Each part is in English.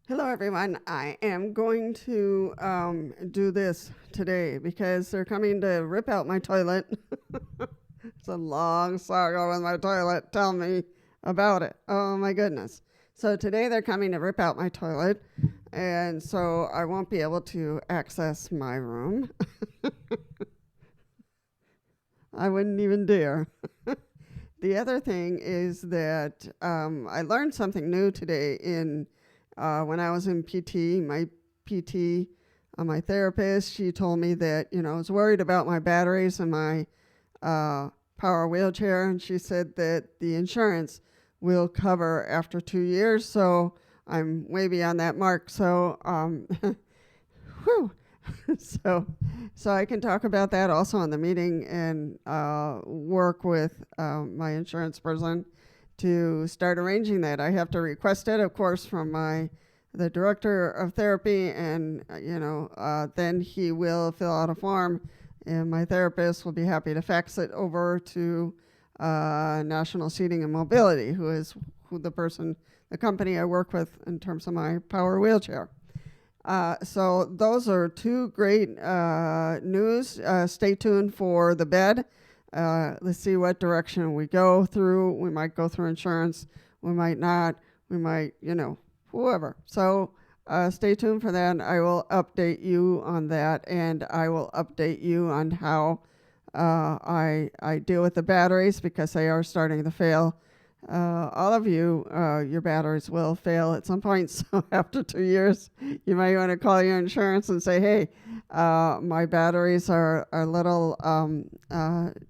Hello, everyone. I am going to do this today because they're coming to rip out my toilet. It's a long saga with my toilet. Tell me about it. Oh, my goodness. So today they're coming to rip out my toilet, and so I won't be able to access my room. I wouldn't even dare. The other thing is that I learned something new today when I was in PT. My PT, my therapist, she told me that, I was worried about my batteries and my power wheelchair, and she said that the insurance will cover after 2 years, so I'm way beyond that mark. So, whew. so, so I can talk about that also in the meeting and work with my insurance person to start arranging that. I have to request it, of course, from the director of therapy, and then he will fill out a form, and my therapist will be happy to fax it over to National Seating and Mobility, who the company I work with in terms of my power wheelchair. So those are two great news. Stay tuned for the bed. Let's see what direction we go through. We might go through insurance. We might not. We might, whoever. So stay tuned for that. I will update you on that, and I will update you on how I deal with the batteries, because they are starting to fail. All of you, your batteries will fail at some point. So after 2 years, you might want to call your insurance and say, "Hey, my batteries are a little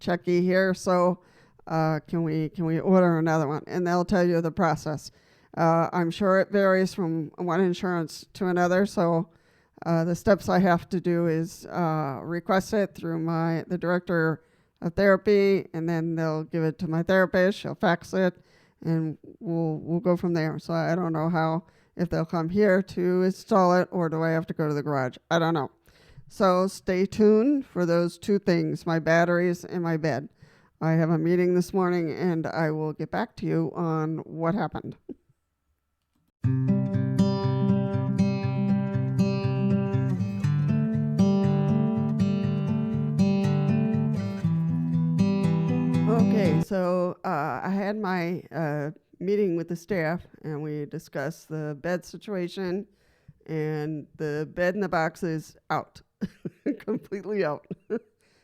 checky here. So can we order another one?" And they'll tell you the process. I'm sure it varies from one insurance to another. So the steps I have to do is request it through the director of therapy, and then they'll give it to my therapist. She'll fax it, and we'll go from there. So I don't know if they'll come here to install it, or do I have to go to the garage? I don't know. So stay tuned for those two things, my batteries and my bed. I have a meeting this morning, and I will get back to you on what happened. Okay, so I had my meeting with the staff, and we discussed the bed situation, and the bed in the box is out, completely out.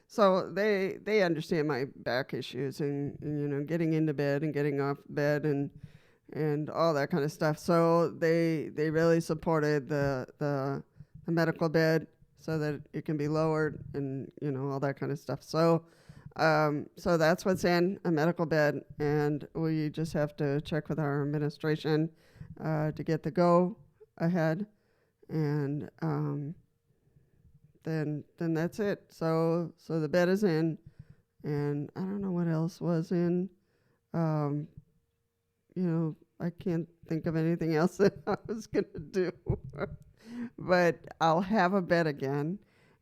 So they understand my back issues and getting into bed and getting off bed and all that kind of stuff. So they really supported the medical bed so that it can be lowered and all that kind of stuff. So that's what's in a medical bed, and we just have to check with our administration to get the go ahead, and then that's it. So the bed is in, and I don't know what else was in. I can't think of anything else that I was gonna do, but I'll have a bed again,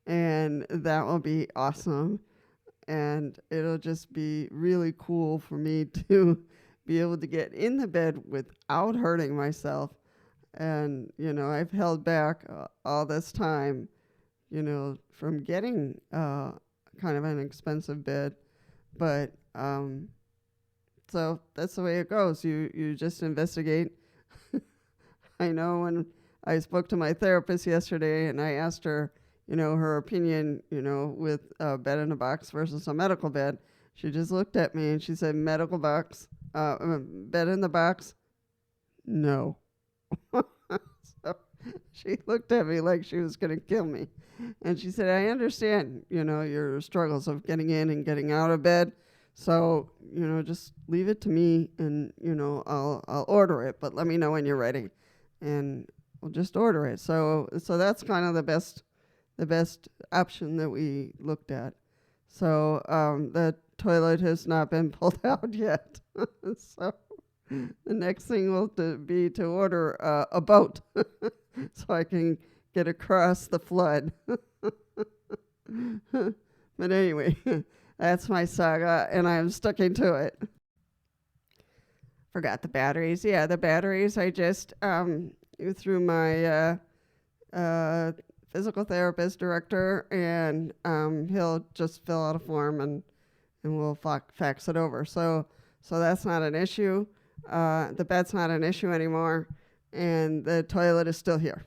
and that will be awesome. And it'll just be really cool for me to be able to get in the bed without hurting myself. And, I've held back all this time, from getting kind of an expensive bed. But so that's the way it goes. You just investigate. I know when I spoke to my therapist yesterday and I asked her, her opinion, with a bed in a box versus a medical bed. She just looked at me and she said, medical box, bed in the box, no. So she looked at me like she was going to kill me. And she said, I understand, your struggles of getting in and getting out of bed. So, just leave it to me, and, I'll order it, but let me know when you're ready. And we'll just order it. So that's kind of the best option that we looked at. So the toilet has not been pulled out yet. So the next thing will be to order a boat so I can get across the flood. But anyway, that's my saga, and I'm sticking to it. Forgot the batteries. Yeah, the batteries, I just through my physical therapist director, and he'll just fill out a form and we'll fax it over. So that's not an issue. The bed's not an issue anymore, and the toilet is still here.